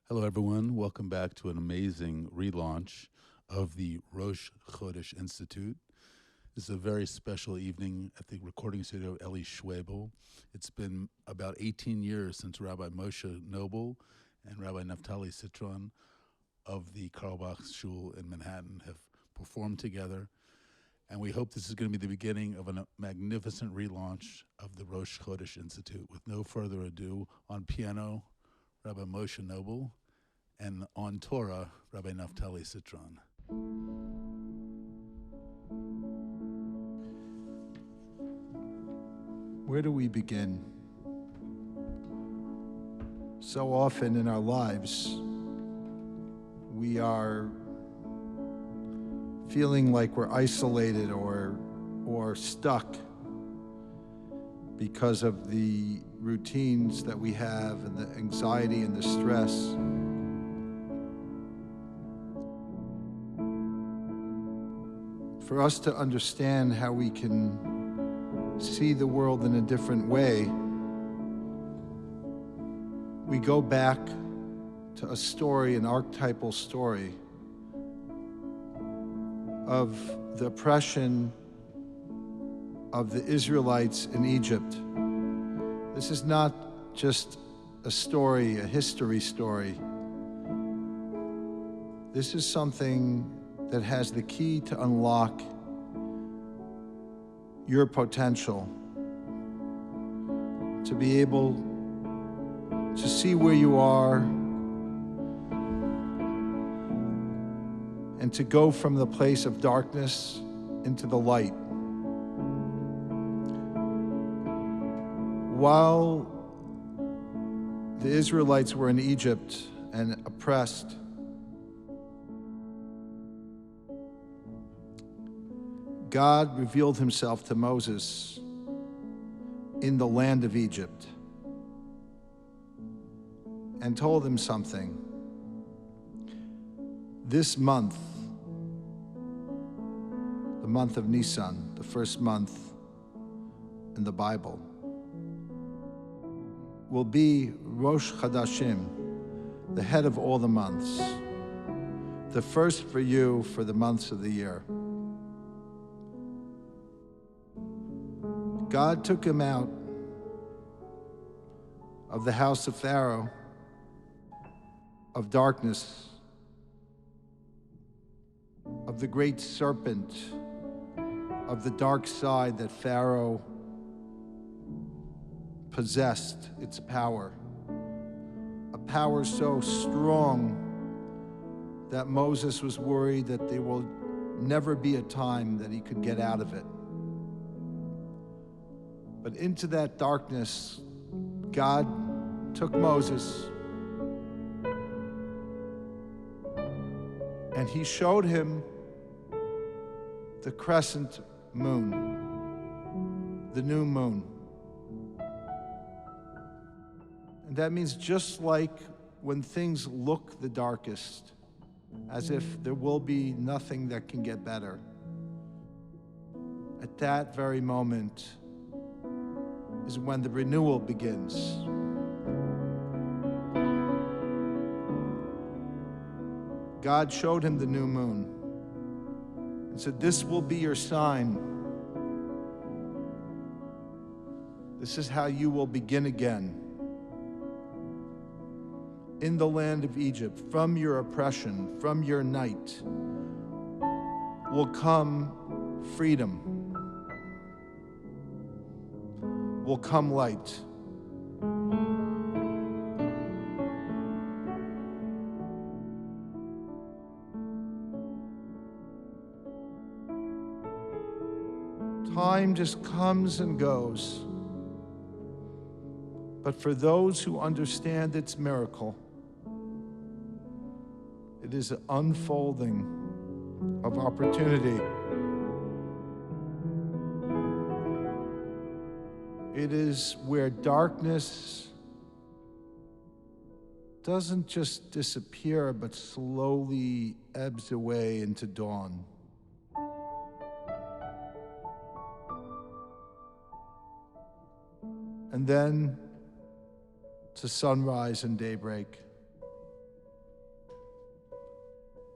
Hello, everyone. Welcome back to an amazing relaunch of the Rosh Chodesh Institute. This is a very special evening at the recording studio of Eli Schwebel. It's been about 18 years since Rabbi Moshe Knobel and Rabbi Naftali Citron of the Carlebach Shul in Manhattan have performed together. And we hope this is going to be the beginning of a magnificent relaunch of the Rosh Chodesh Institute. With no further ado, on piano, Rabbi Moshe Knobel, and on Torah, Rabbi Naftali Citron. Where do we begin? So often in our lives, we are feeling like we're isolated or stuck because of the routines that we have and the anxiety and the stress. For us to understand how we can see the world in a different way, we go back to a story, an archetypal story of the oppression of the Israelites in Egypt. This is not just a story, a history story. This is something that has the key to unlock your potential, to be able to see where you are and to go from the place of darkness into the light. While the Israelites were in Egypt and oppressed, God revealed himself to Moses in the land of Egypt and told him something. This month, the month of Nissan, the first month in the Bible, will be Rosh Chodeshim, the head of all the months, the first for you for the months of the year. God took him out of the house of Pharaoh, of darkness, of the great serpent, of the dark side that Pharaoh possessed, its power. A power so strong that Moses was worried that there will never be a time that he could get out of it. But into that darkness, God took Moses and he showed him the crescent moon, the new moon. And that means just like when things look the darkest, as if there will be nothing that can get better, at that very moment is when the renewal begins. God showed him the new moon and said, "This will be your sign. This is how you will begin again. In the land of Egypt, from your oppression, from your night, will come freedom, will come light." Time just comes and goes. But for those who understand its miracle, it is an unfolding of opportunity. It is where darkness doesn't just disappear, but slowly ebbs away into dawn. And then to sunrise and daybreak.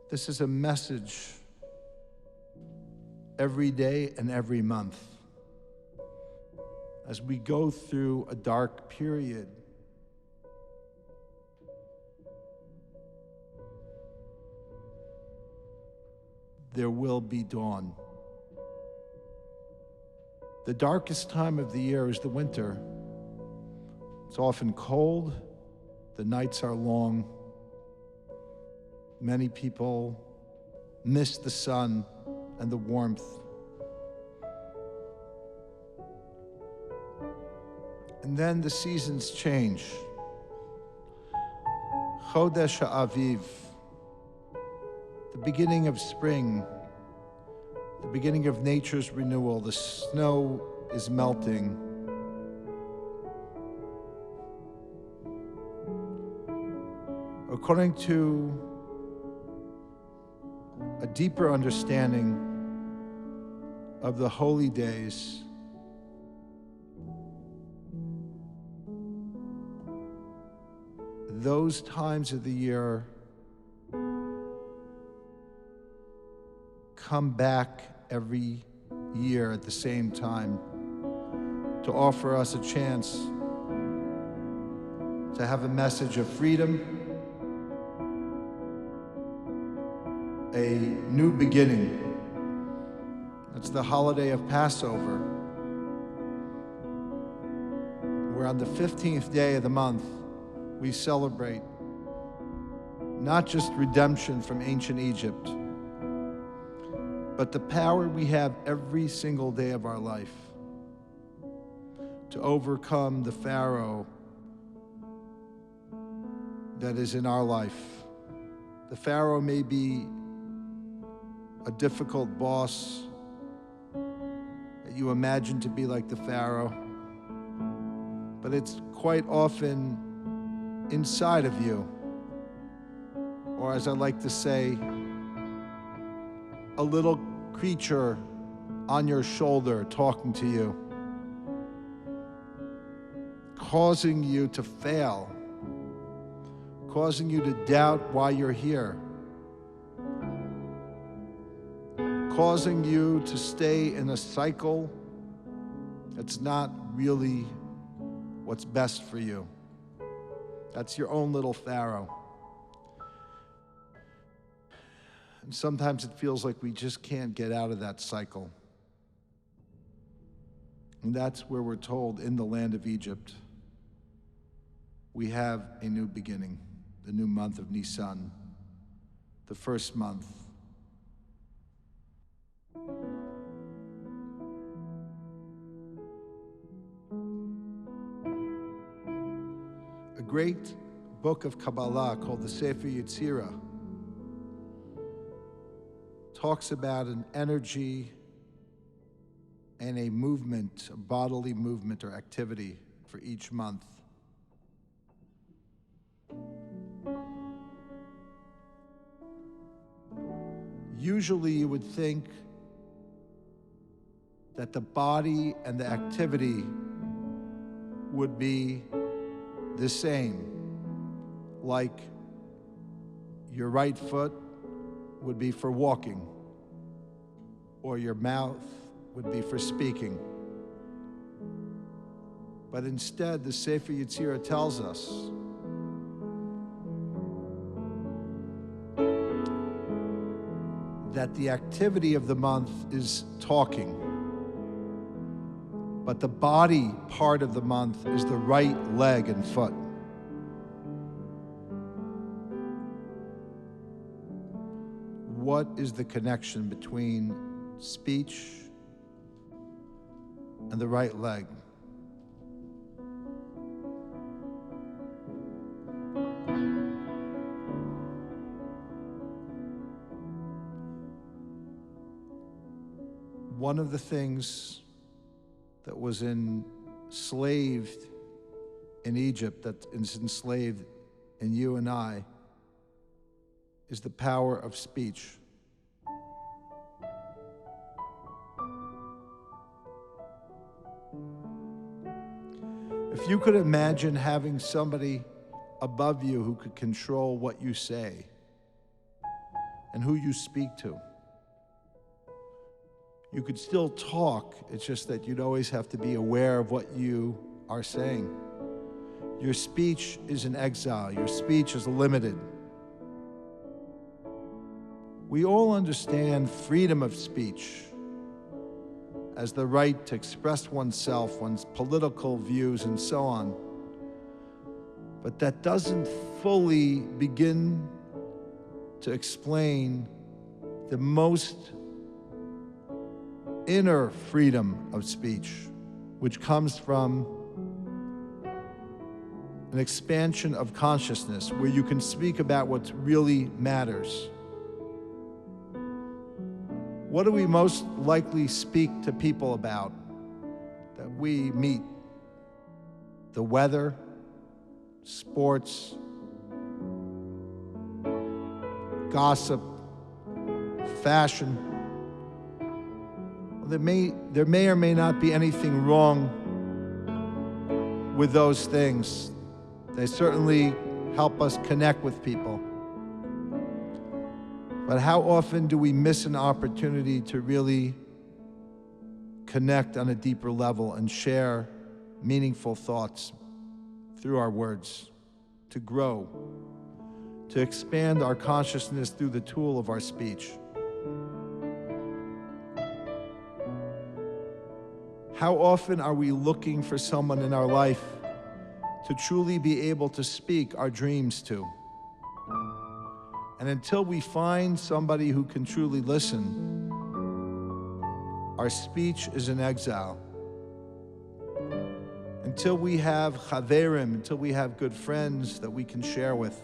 This is a message every day and every month. As we go through a dark period, there will be dawn. The darkest time of the year is the winter. It's often cold, the nights are long. Many people miss the sun and the warmth. And then the seasons change. Chodesh Aviv, the beginning of spring, the beginning of nature's renewal. The snow is melting. According to a deeper understanding of the holy days, those times of the year come back every year at the same time to offer us a chance to have a message of freedom, a new beginning. It's the holiday of Passover, where on the 15th day of the month, we celebrate not just redemption from ancient Egypt, but the power we have every single day of our life to overcome the Pharaoh that is in our life. The Pharaoh may be a difficult boss that you imagine to be like the Pharaoh, but it's quite often inside of you, or as I like to say, a little creature on your shoulder talking to you, causing you to fail, causing you to doubt why you're here, causing you to stay in a cycle that's not really what's best for you. That's your own little Pharaoh. And sometimes it feels like we just can't get out of that cycle. And that's where we're told in the land of Egypt, we have a new beginning, the new month of Nissan, the first month. A great book of Kabbalah called the Sefer Yetzirah talks about an energy and a movement, a bodily movement or activity for each month. Usually you would think that the body and the activity would be the same, like your right foot would be for walking, or your mouth would be for speaking. But instead, the Sefer Yetzirah tells us that the activity of the month is talking, but the body part of the month is the right leg and foot. What is the connection between speech and the right leg? One of the things that was enslaved in Egypt, that is enslaved in you and I, is the power of speech. If you could imagine having somebody above you who could control what you say, and who you speak to. You could still talk, it's just that you'd always have to be aware of what you are saying. Your speech is in exile. Your speech is limited. We all understand freedom of speech as the right to express oneself, one's political views, and so on. But that doesn't fully begin to explain the most inner freedom of speech, which comes from an expansion of consciousness where you can speak about what really matters. What do we most likely speak to people about that we meet? The weather, sports, gossip, fashion. Well, there may or may not be anything wrong with those things. They certainly help us connect with people. But how often do we miss an opportunity to really connect on a deeper level and share meaningful thoughts through our words, to grow, to expand our consciousness through the tool of our speech? How often are we looking for someone in our life to truly be able to speak our dreams to? And until we find somebody who can truly listen, our speech is in exile. Until we have chaverim, until we have good friends that we can share with,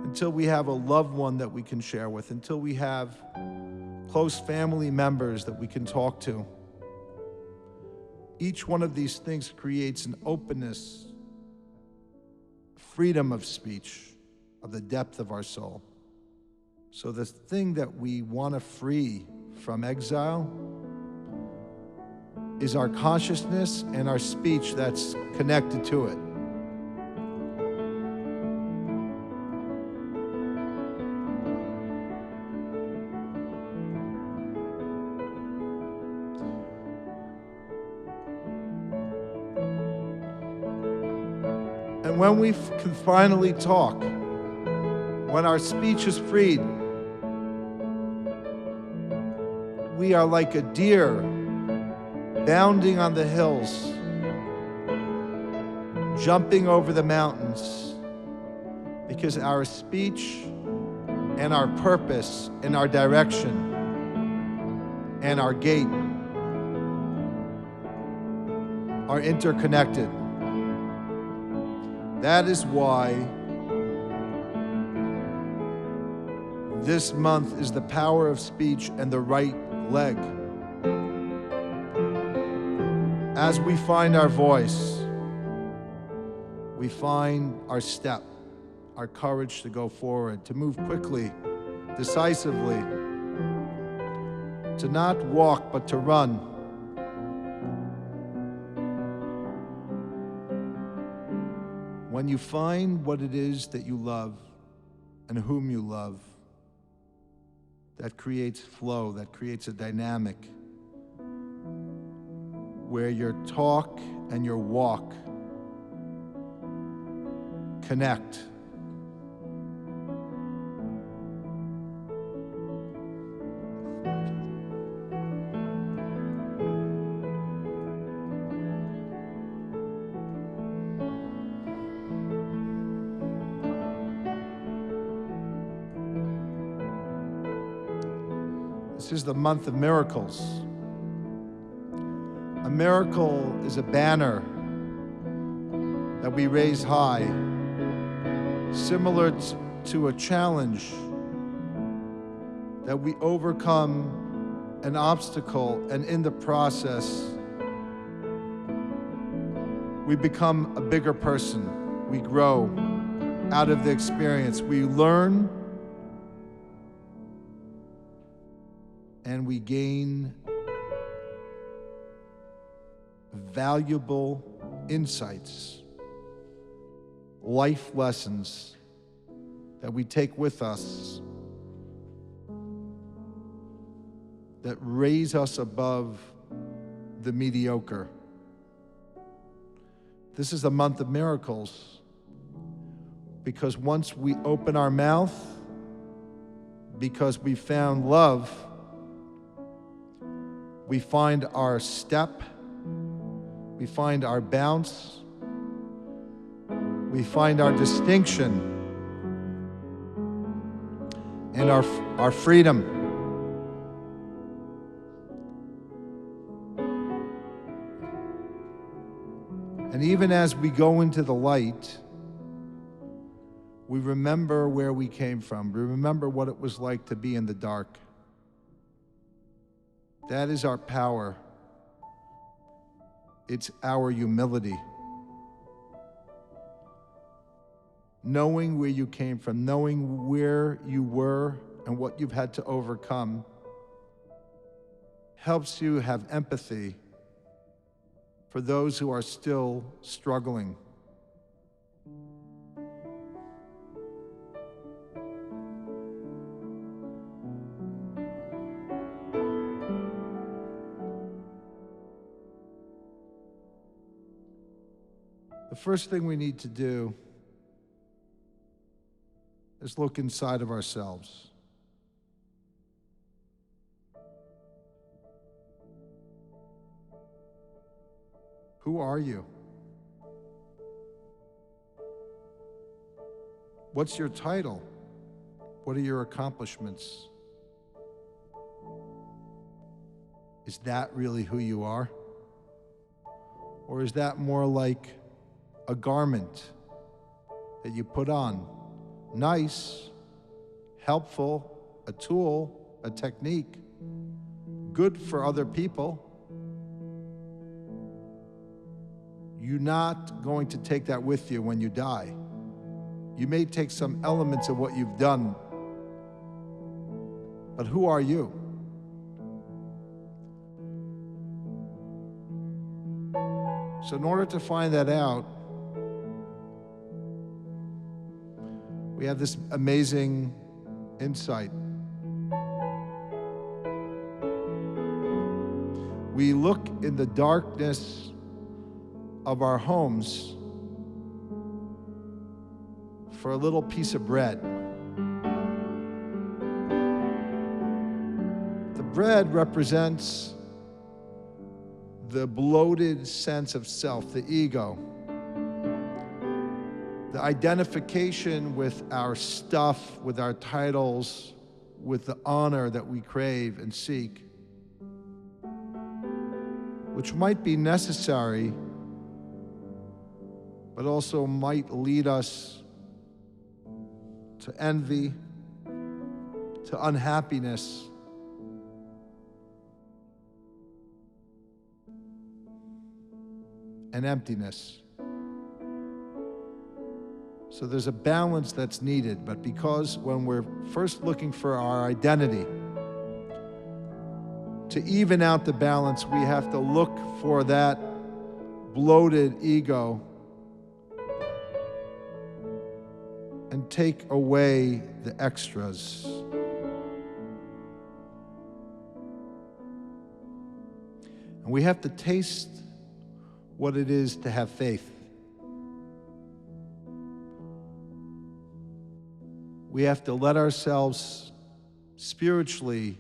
until we have a loved one that we can share with, until we have close family members that we can talk to. Each one of these things creates an openness, freedom of speech, of the depth of our soul. So the thing that we want to free from exile is our consciousness and our speech that's connected to it. And when we can finally talk, when our speech is freed, we are like a deer bounding on the hills, jumping over the mountains, because our speech and our purpose and our direction and our gait are interconnected. That is why this month is the power of speech and the right leg. As we find our voice, we find our step, our courage to go forward, to move quickly, decisively, to not walk but to run. When you find what it is that you love and whom you love, that creates flow, that creates a dynamic where your talk and your walk connect. This is the month of miracles. A miracle is a banner that we raise high, similar to a challenge that we overcome an obstacle, and in the process, we become a bigger person. We grow out of the experience. We learn and we gain valuable insights, life lessons that we take with us that raise us above the mediocre. This is a month of miracles, because once we open our mouth, because we found love, we find our step, we find our bounce, we find our distinction and our freedom. And even as we go into the light, we remember where we came from. We remember what it was like to be in the dark. That is our power. It's our humility. Knowing where you came from, knowing where you were and what you've had to overcome, helps you have empathy for those who are still struggling. The first thing we need to do is look inside of ourselves. Who are you? What's your title? What are your accomplishments? Is that really who you are? Or is that more like a garment that you put on? Nice, helpful, a tool, a technique, good for other people. You're not going to take that with you when you die. You may take some elements of what you've done, but who are you? So in order to find that out, we have this amazing insight. We look in the darkness of our homes for a little piece of bread. The bread represents the bloated sense of self, the ego, the identification with our stuff, with our titles, with the honor that we crave and seek, which might be necessary, but also might lead us to envy, to unhappiness, and emptiness. So there's a balance that's needed, but because when we're first looking for our identity, to even out the balance, we have to look for that bloated ego and take away the extras. And we have to taste what it is to have faith. We have to let ourselves spiritually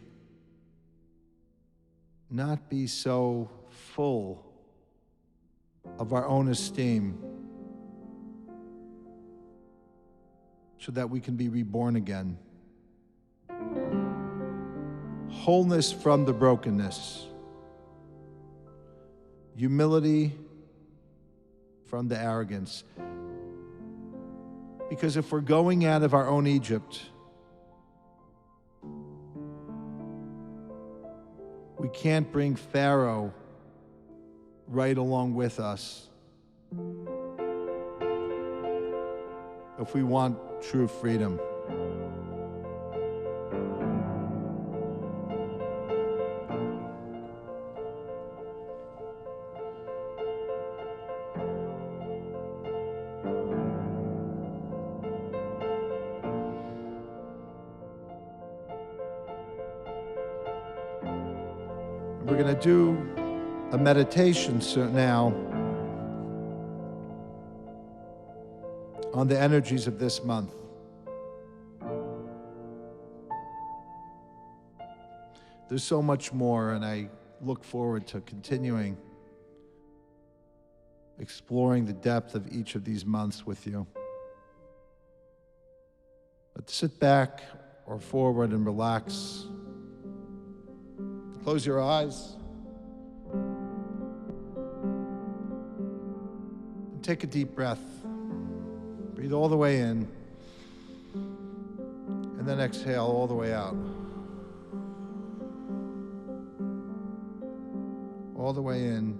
not be so full of our own esteem so that we can be reborn again. Wholeness from the brokenness. Humility from the arrogance. Because if we're going out of our own Egypt, we can't bring Pharaoh right along with us if we want true freedom. We're going to do a meditation now on the energies of this month. There's so much more, and I look forward to continuing exploring the depth of each of these months with you. But sit back or forward and relax. Close your eyes. And take a deep breath. Breathe all the way in. And then exhale all the way out. All the way in.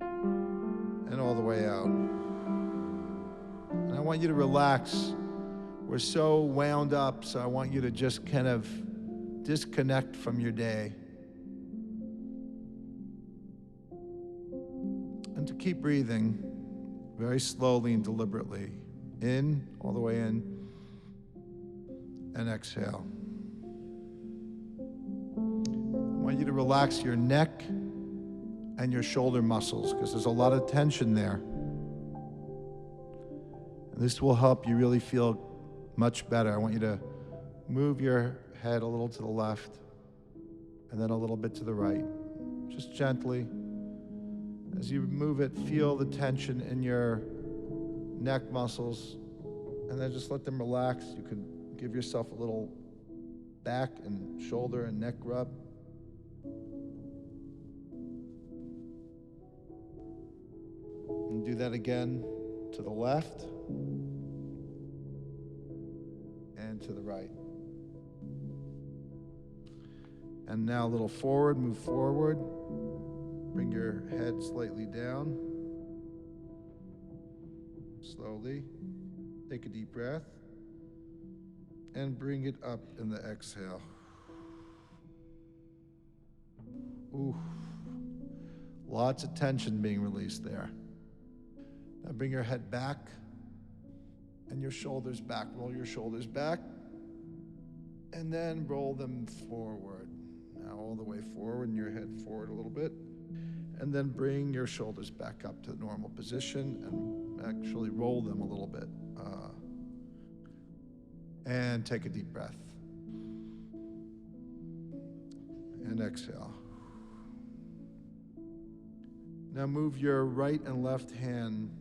And all the way out. And I want you to relax. We're so wound up, so I want you to just kind of disconnect from your day. And to keep breathing very slowly and deliberately. In, all the way in, and exhale. I want you to relax your neck and your shoulder muscles because there's a lot of tension there. And this will help you really feel much better. I want you to move your head a little to the left and then a little bit to the right. Just gently. As you move it, feel the tension in your neck muscles and then just let them relax. You can give yourself a little back and shoulder and neck rub. And do that again to the left and to the right. And now a little forward, move forward. Bring your head slightly down. Slowly. Take a deep breath. And bring it up in the exhale. Ooh. Lots of tension being released there. Now bring your head back and your shoulders back. Roll your shoulders back and then roll them forward. Now all the way forward and your head forward a little bit. And then bring your shoulders back up to the normal position and actually roll them a little bit. And take a deep breath. And exhale. Now move your right and left hand.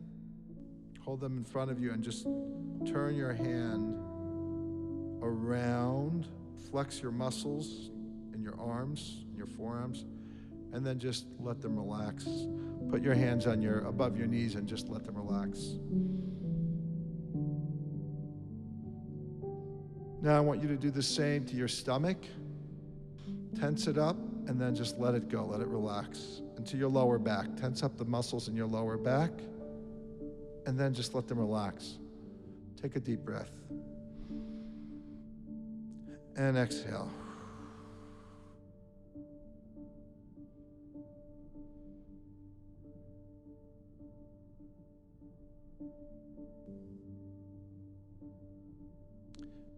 Hold them in front of you and just turn your hand around. Flex your muscles in your arms, in your forearms, and then just let them relax. Put your hands on above your knees and just let them relax. Now I want you to do the same to your stomach. Tense it up and then just let it go, let it relax. And to your lower back, tense up the muscles in your lower back and then just let them relax. Take a deep breath. And exhale.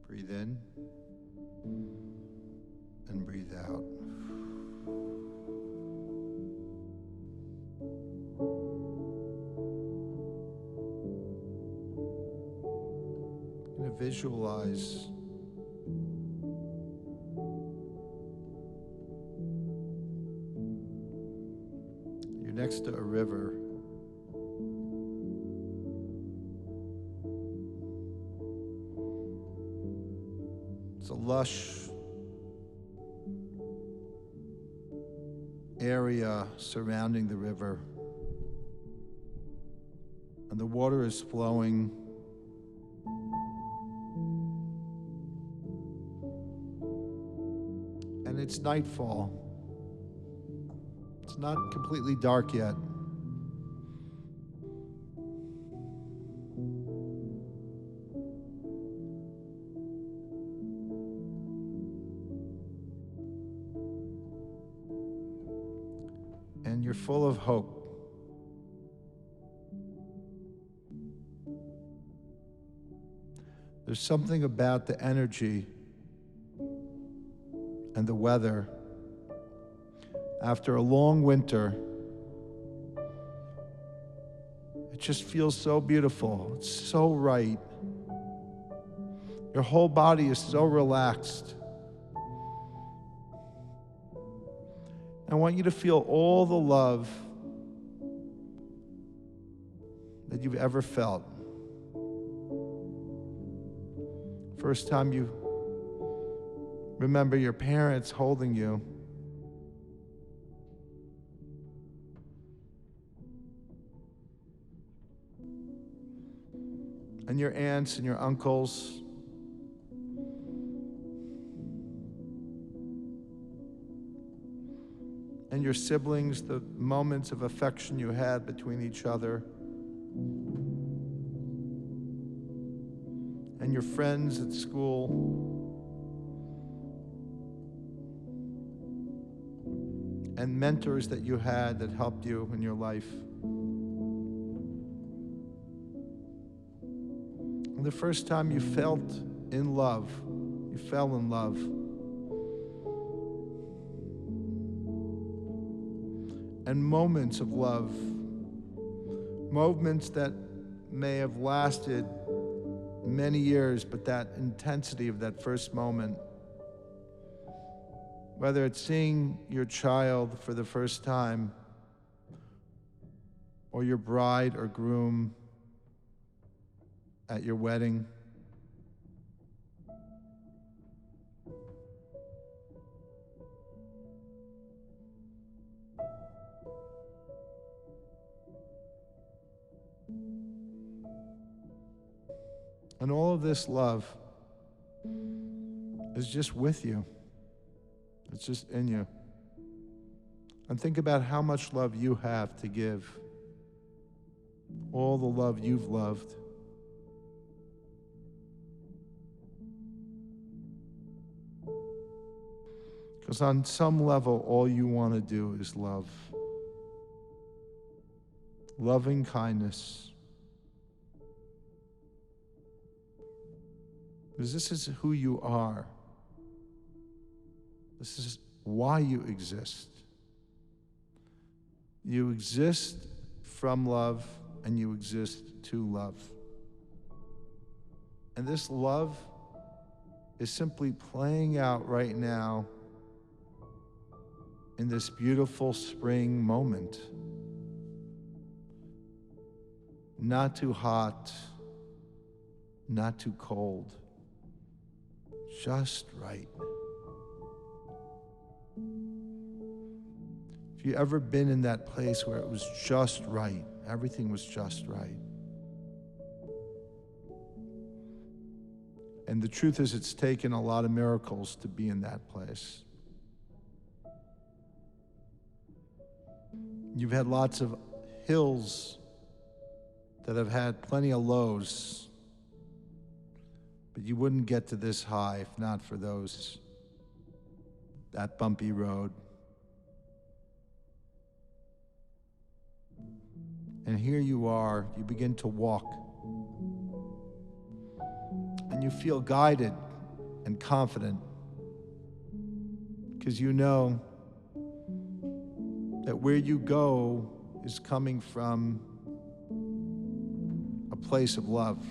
Breathe in and breathe out. You're going to visualize you're next to a river. It's a lush area surrounding the river. And the water is flowing. And it's nightfall. It's not completely dark yet. And you're full of hope. There's something about the energy and the weather after a long winter, it just feels so beautiful. It's so right. Your whole body is so relaxed. I want you to feel all the love that you've ever felt. First time you remember your parents holding you. And your aunts and your uncles. And your siblings, the moments of affection you had between each other. And your friends at school. And mentors that you had that helped you in your life. And the first time you felt in love, you fell in love. And moments of love, moments that may have lasted many years, but that intensity of that first moment, whether it's seeing your child for the first time, or your bride or groom at your wedding, and all of this love is just with you. It's just in you. And think about how much love you have to give. All the love you've loved. Because on some level, all you want to do is love. Loving kindness. Because this is who you are. This is why you exist. You exist from love, and you exist to love. And this love is simply playing out right now in this beautiful spring moment. Not too hot, not too cold. Just right. If you ever been in that place where it was just right, everything was just right. And the truth is, it's taken a lot of miracles to be in that place. You've had lots of hills that have had plenty of lows. But you wouldn't get to this high if not for that bumpy road. And here you are, you begin to walk. And you feel guided and confident because you know that where you go is coming from a place of love.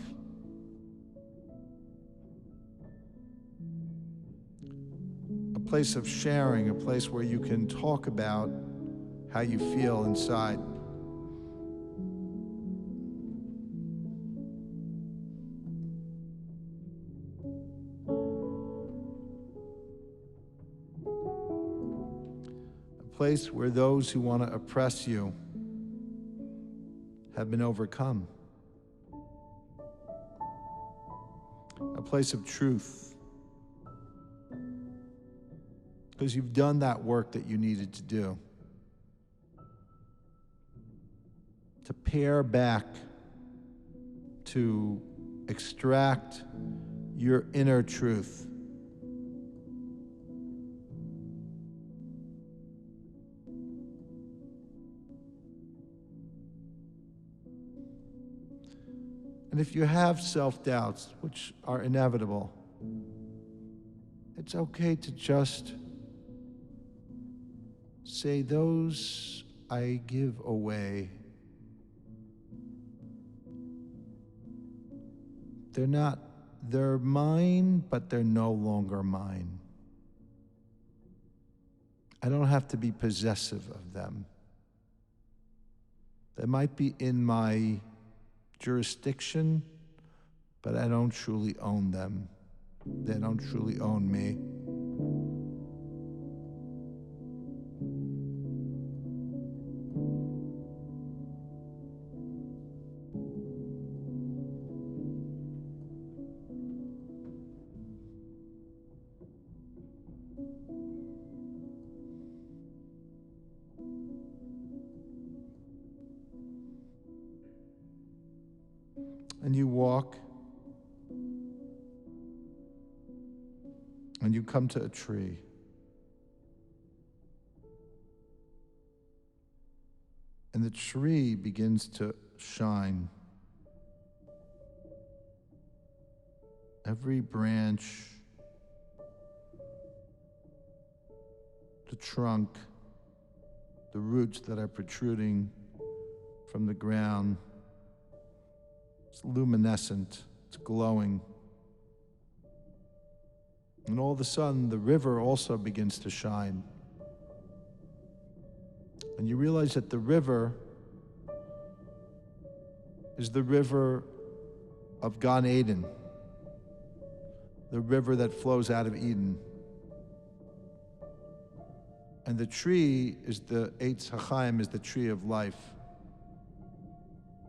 A place of sharing, a place where you can talk about how you feel inside. A place where those who want to oppress you have been overcome. A place of truth. Because you've done that work that you needed to do. To pare back, to extract your inner truth. And if you have self-doubts, which are inevitable, it's okay to just say, those I give away. They're mine, but they're no longer mine. I don't have to be possessive of them. They might be in my jurisdiction, but I don't truly own them. They don't truly own me. And you walk, and you come to a tree. And the tree begins to shine. Every branch, the trunk, the roots that are protruding from the ground, it's luminescent, it's glowing. And all of a sudden, the river also begins to shine. And you realize that the river is the river of Gan Eden, the river that flows out of Eden. And the tree is the Eitz HaChaim, is the tree of life,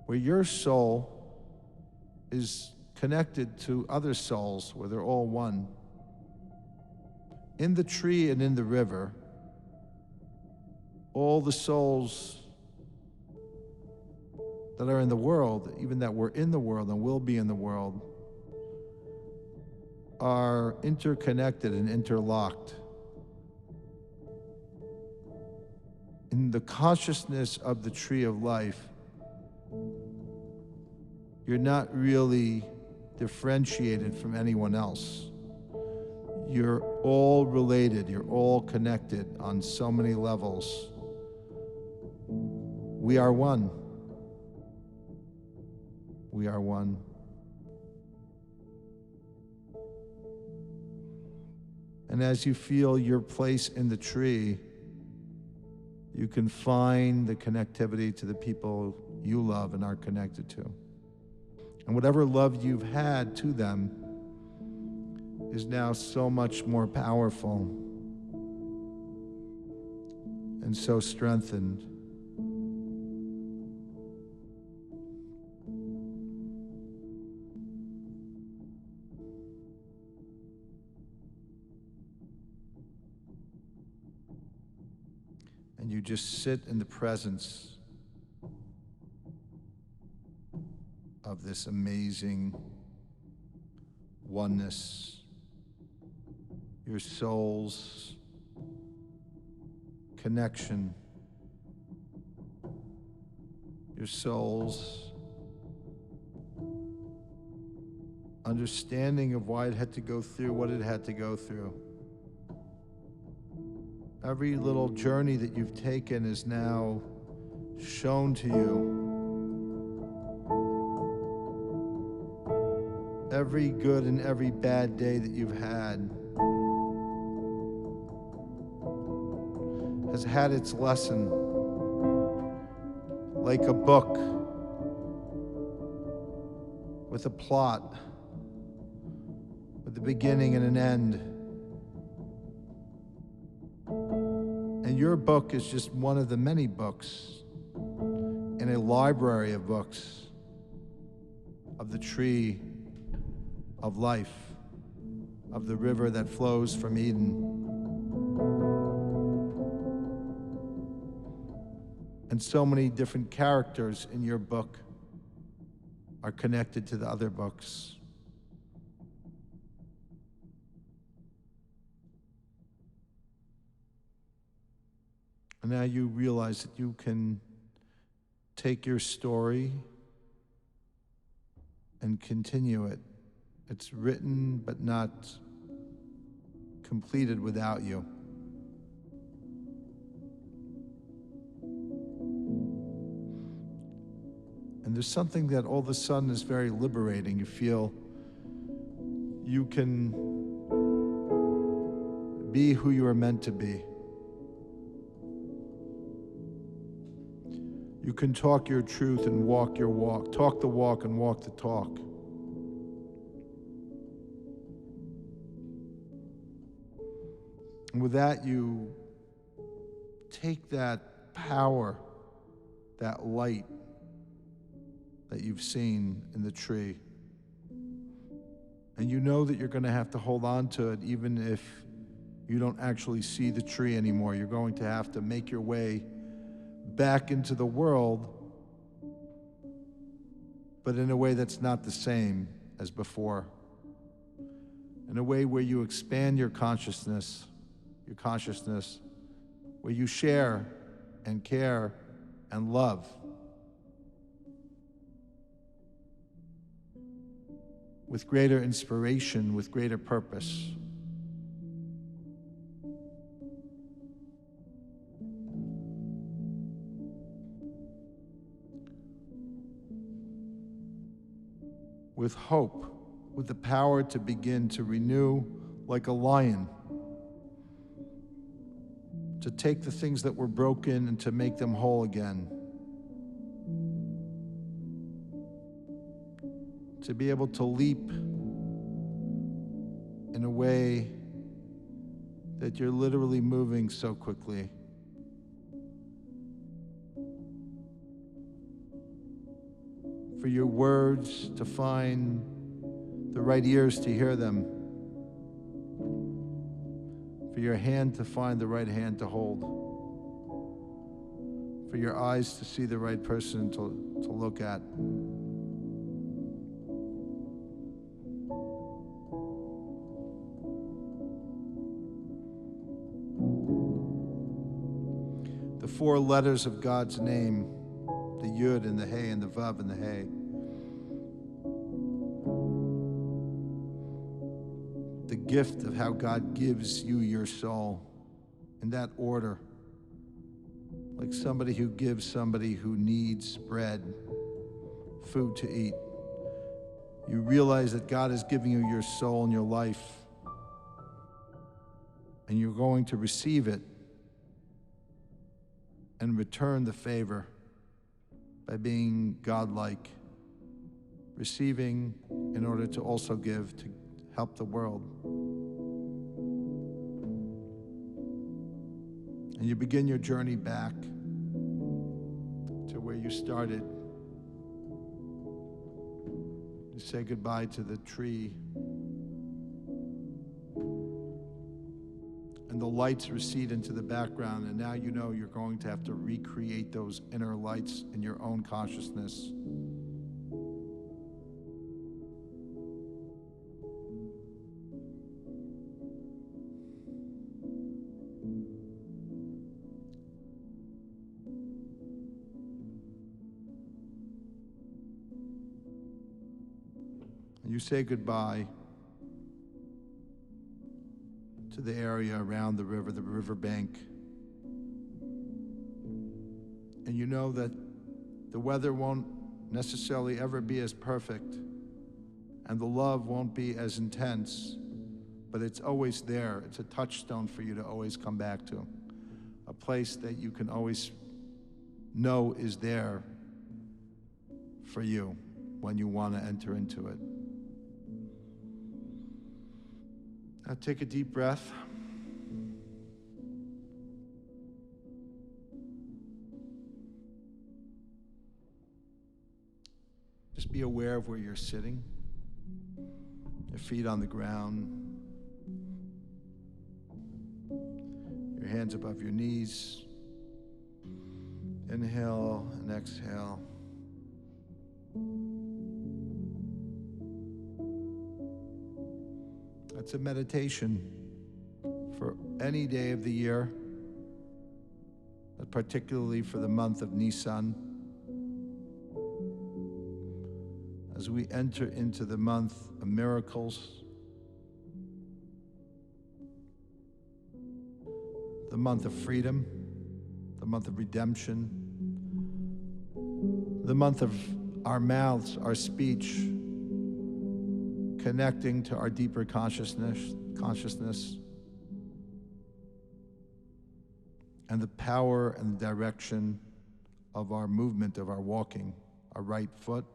where your soul is connected to other souls, where they're all one. In the tree and in the river, all the souls that are in the world, even that were in the world and will be in the world, are interconnected and interlocked. In the consciousness of the tree of life, you're not really differentiated from anyone else. You're all related, you're all connected on so many levels. We are one. We are one. And as you feel your place in the tree, you can find the connectivity to the people you love and are connected to. And whatever love you've had to them is now so much more powerful and so strengthened. And you just sit in the presence of this amazing oneness, your soul's connection, your soul's understanding of why it had to go through what it had to go through. Every little journey that you've taken is now shown to you. Every good and every bad day that you've had has had its lesson, like a book with a plot, with a beginning and an end. And your book is just one of the many books in a library of books of the tree of life, of the river that flows from Eden. And so many different characters in your book are connected to the other books. And now you realize that you can take your story and continue it. It's written but not completed without you. And there's something that all of a sudden is very liberating. You feel you can be who you are meant to be. You can talk your truth and walk your walk. Talk the walk and walk the talk. And with that, you take that power, that light that you've seen in the tree, and you know that you're going to have to hold on to it even if you don't actually see the tree anymore. You're going to have to make your way back into the world, but in a way that's not the same as before. In a way where you expand your consciousness, where you share and care and love. With greater inspiration, with greater purpose. With hope, with the power to begin to renew like a lion, to take the things that were broken and to make them whole again. To be able to leap in a way that you're literally moving so quickly. For your words to find the right ears to hear them. For your hand to find the right hand to hold. For your eyes to see the right person to look at. The 4 letters of God's name, the Yud and the Hey and the Vav and the Hey. The gift of how God gives you your soul in that order. Like somebody who gives somebody who needs bread, food to eat. You realize that God is giving you your soul and your life, and you're going to receive it and return the favor by being godlike, receiving in order to also give, to help the world. And you begin your journey back to where you started. You say goodbye to the tree. And the lights recede into the background, and now you know you're going to have to recreate those inner lights in your own consciousness. And you say goodbye to the area around the river bank. And you know that the weather won't necessarily ever be as perfect, and the love won't be as intense, but it's always there. It's a touchstone for you to always come back to. A place that you can always know is there for you when you want to enter into it. Now take a deep breath. Just be aware of where you're sitting. Your feet on the ground. Your hands above your knees. Inhale and exhale. It's a meditation for any day of the year, but particularly for the month of Nissan. As we enter into the month of miracles, the month of freedom, the month of redemption, the month of our mouths, our speech, connecting to our deeper consciousness, and the power and the direction of our movement, of our walking, our right foot,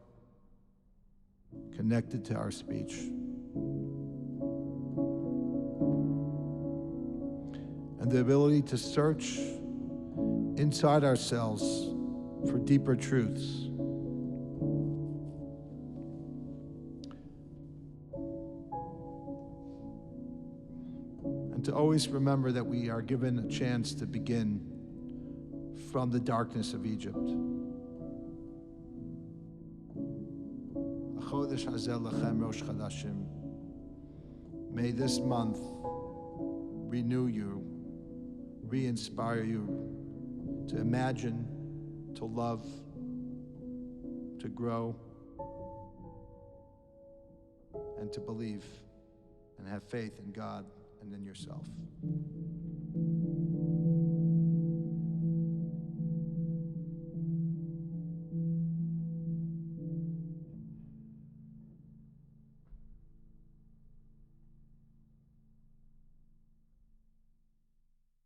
connected to our speech. And the ability to search inside ourselves for deeper truths. And to always remember that we are given a chance to begin from the darkness of Egypt. Chodesh hazeh lachem Rosh Chodeshim. May this month renew you, re-inspire you to imagine, to love, to grow, and to believe, and have faith in God and in yourself.